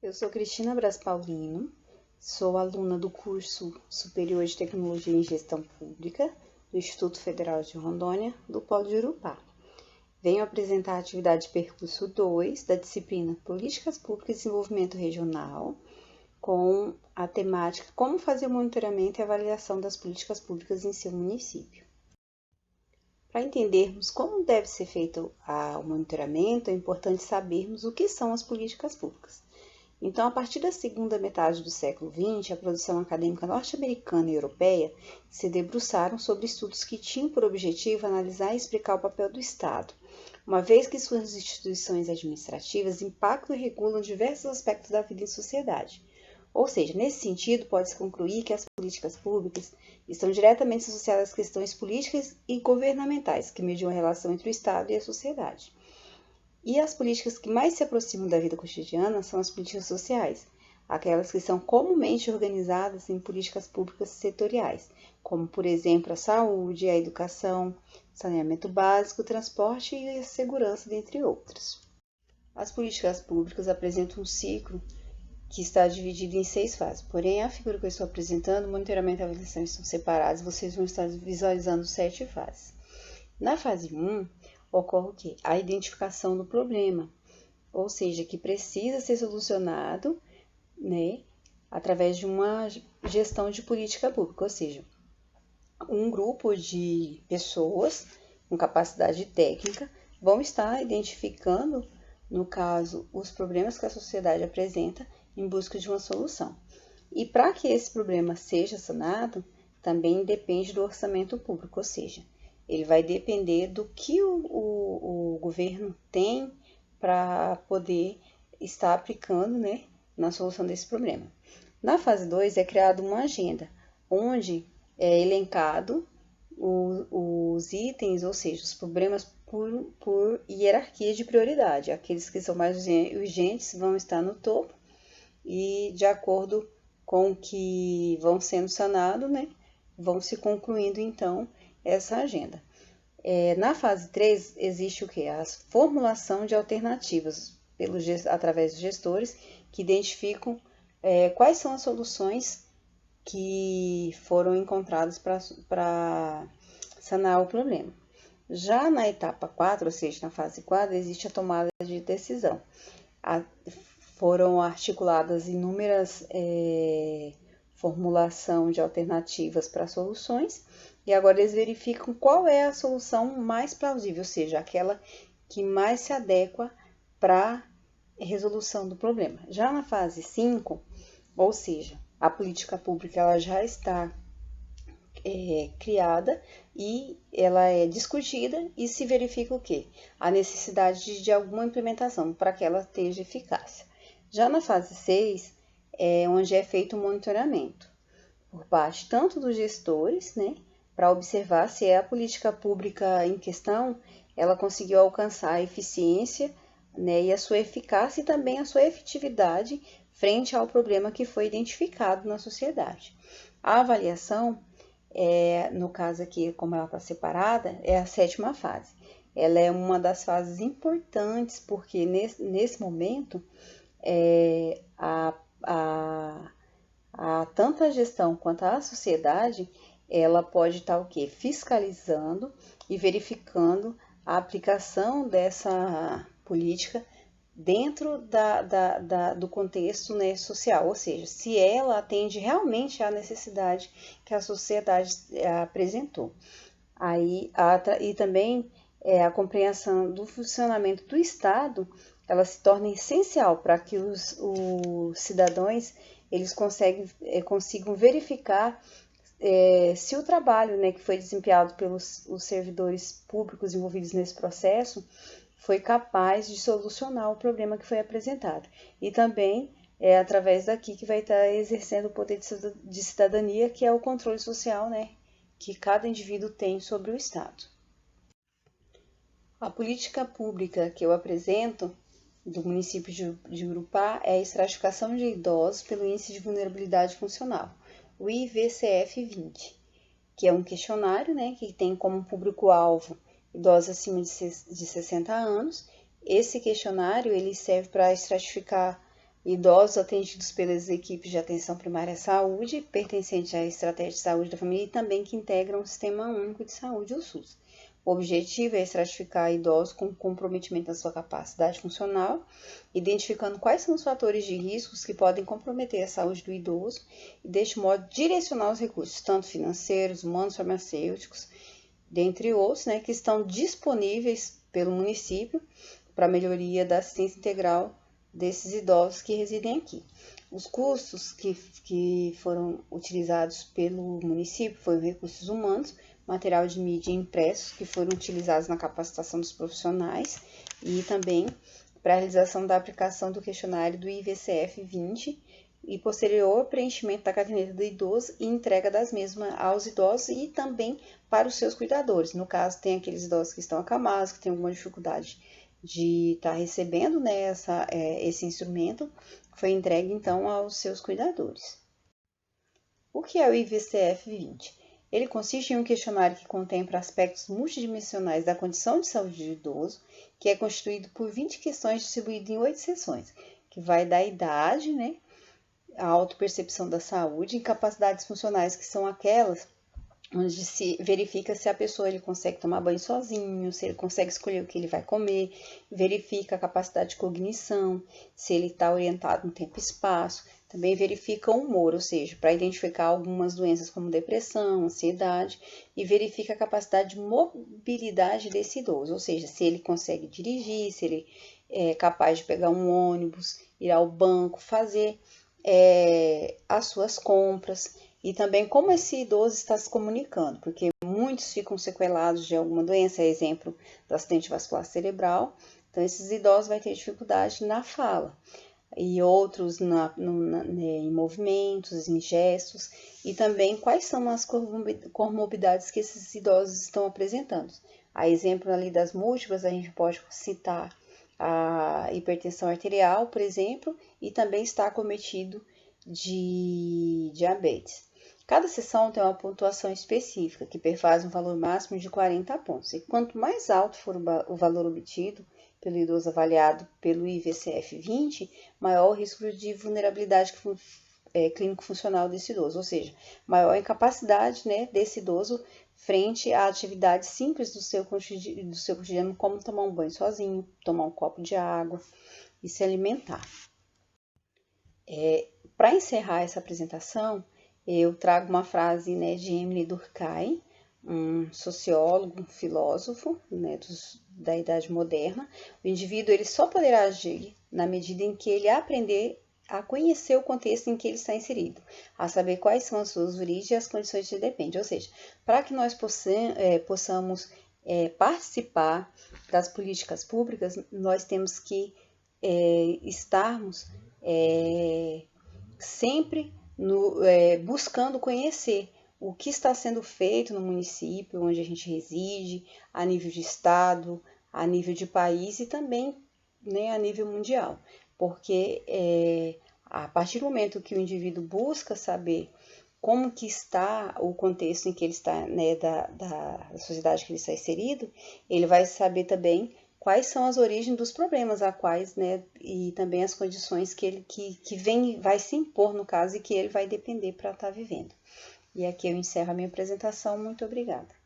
Eu sou Cristina Braz Paulino, sou aluna do curso Superior de Tecnologia em Gestão Pública do Instituto Federal de Rondônia, do Polo de Urupá. Venho apresentar a atividade de percurso 2 da disciplina Políticas Públicas e Desenvolvimento Regional, com a temática Como fazer o monitoramento e avaliação das políticas públicas em seu município. Para entendermos como deve ser feito o monitoramento, é importante sabermos o que são as políticas públicas. Então, a partir da segunda metade do século XX, a produção acadêmica norte-americana e europeia se debruçaram sobre estudos que tinham por objetivo analisar e explicar o papel do Estado, uma vez que suas instituições administrativas impactam e regulam diversos aspectos da vida em sociedade. Ou seja, nesse sentido, pode-se concluir que as políticas públicas estão diretamente associadas às questões políticas e governamentais que mediam a relação entre o Estado e a sociedade. E as políticas que mais se aproximam da vida cotidiana são as políticas sociais, aquelas que são comumente organizadas em políticas públicas setoriais, como, por exemplo, a saúde, a educação, saneamento básico, o transporte e a segurança, dentre outras. As políticas públicas apresentam um ciclo que está dividido em 6 fases, porém, a figura que eu estou apresentando, o monitoramento e a avaliação estão separados, vocês vão estar visualizando 7 fases. Na fase 1, ocorre o quê? A identificação do problema, ou seja, que precisa ser solucionado, né, através de uma gestão de política pública, ou seja, um grupo de pessoas com capacidade técnica vão estar identificando, no caso, os problemas que a sociedade apresenta em busca de uma solução. E para que esse problema seja sanado, também depende do orçamento público, ou seja, ele vai depender do que o governo tem para poder estar aplicando, né, na solução desse problema. Na fase 2 é criada uma agenda, onde é elencado os itens, ou seja, os problemas por hierarquia de prioridade. Aqueles que são mais urgentes vão estar no topo e, de acordo com o que vão sendo sanados, né, vão se concluindo, então, essa agenda. Na fase 3, existe o quê? A formulação de alternativas através dos gestores que identificam quais são as soluções que foram encontradas para sanar o problema. Já na etapa 4, ou seja, na fase 4, existe a tomada de decisão. Foram articuladas inúmeras formulação de alternativas para soluções e agora eles verificam qual é a solução mais plausível, ou seja, aquela que mais se adequa para a resolução do problema. Já na fase 5, ou seja, a política pública ela já está criada e ela é discutida e se verifica o quê? A necessidade de alguma implementação para que ela tenha eficácia. Já na fase 6, onde é feito o monitoramento por parte tanto dos gestores, né, para observar se a política pública em questão ela conseguiu alcançar a eficiência, né, e a sua eficácia e também a sua efetividade frente ao problema que foi identificado na sociedade. A avaliação, no caso aqui, como ela está separada, é a 7ª fase. Ela é uma das fases importantes porque nesse momento tanto a gestão quanto a sociedade, ela pode estar o quê? Fiscalizando e verificando a aplicação dessa política dentro do contexto, né, social, ou seja, se ela atende realmente à necessidade que a sociedade apresentou. E também a compreensão do funcionamento do Estado, ela se torna essencial para que os cidadãos eles consigam verificar se o trabalho, né, que foi desempenhado pelos os servidores públicos envolvidos nesse processo foi capaz de solucionar o problema que foi apresentado. E também é através daqui que vai estar exercendo o poder de cidadania, que é o controle social, né, que cada indivíduo tem sobre o Estado. A política pública que eu apresento do município de Urupá é a estratificação de idosos pelo Índice de Vulnerabilidade Funcional, o IVCF-20, que é um questionário, né, que tem como público-alvo idosos acima de 60 anos. Esse questionário ele serve para estratificar idosos atendidos pelas equipes de atenção primária à saúde, pertencentes à estratégia de saúde da família e também que integram o Sistema Único de Saúde, o SUS. O objetivo é estratificar idosos com comprometimento da sua capacidade funcional, identificando quais são os fatores de riscos que podem comprometer a saúde do idoso e, deste modo, direcionar os recursos, tanto financeiros, humanos, farmacêuticos, dentre outros, que estão disponíveis pelo município para a melhoria da assistência integral desses idosos que residem aqui. Os custos que foram utilizados pelo município foram recursos humanos, material de mídia impresso, que foram utilizados na capacitação dos profissionais e também para a realização da aplicação do questionário do IVCF 20 e posterior preenchimento da caderneta do idoso e entrega das mesmas aos idosos e também para os seus cuidadores. No caso, tem aqueles idosos que estão acamados, que têm alguma dificuldade de estar recebendo esse instrumento, foi entregue então aos seus cuidadores. O que é o IVCF 20? Ele consiste em um questionário que contempla aspectos multidimensionais da condição de saúde do idoso, que é constituído por 20 questões distribuídas em 8 seções, que vai da idade, a autopercepção da saúde, incapacidades funcionais, que são aquelas onde se verifica se a pessoa ele consegue tomar banho sozinho, se ele consegue escolher o que ele vai comer, verifica a capacidade de cognição, se ele está orientado no tempo e espaço, também verifica o humor, ou seja, para identificar algumas doenças como depressão, ansiedade, e verifica a capacidade de mobilidade desse idoso, ou seja, se ele consegue dirigir, se ele é capaz de pegar um ônibus, ir ao banco, fazer as suas compras, e também como esse idoso está se comunicando, porque muitos ficam sequelados de alguma doença, exemplo do acidente vascular cerebral, então esses idosos vão ter dificuldade na fala, e outros em movimentos, em gestos, e também quais são as comorbidades que esses idosos estão apresentando. A exemplo ali das múltiplas, a gente pode citar a hipertensão arterial, por exemplo, e também está acometido de diabetes. Cada sessão tem uma pontuação específica, que perfaz um valor máximo de 40 pontos. E quanto mais alto for o valor obtido pelo idoso avaliado pelo IVCF 20, maior o risco de vulnerabilidade clínico-funcional desse idoso, ou seja, maior a incapacidade desse idoso frente a atividades simples do seu cotidiano, como tomar um banho sozinho, tomar um copo de água e se alimentar. Para encerrar essa apresentação, eu trago uma frase de Émile Durkheim, um sociólogo, um filósofo da Idade Moderna. O indivíduo ele só poderá agir na medida em que ele aprender a conhecer o contexto em que ele está inserido, a saber quais são as suas origens e as condições que dependem. Ou seja, para que nós possamos participar das políticas públicas, nós temos que estarmos sempre buscando conhecer o que está sendo feito no município onde a gente reside, a nível de estado, a nível de país e também a nível mundial. Porque a partir do momento que o indivíduo busca saber como que está o contexto em que ele está, da sociedade que ele está inserido, ele vai saber também quais são as origens dos problemas a quais, e também as condições que ele vai se impor no caso e que ele vai depender para estar vivendo. E aqui eu encerro a minha apresentação. Muito obrigada.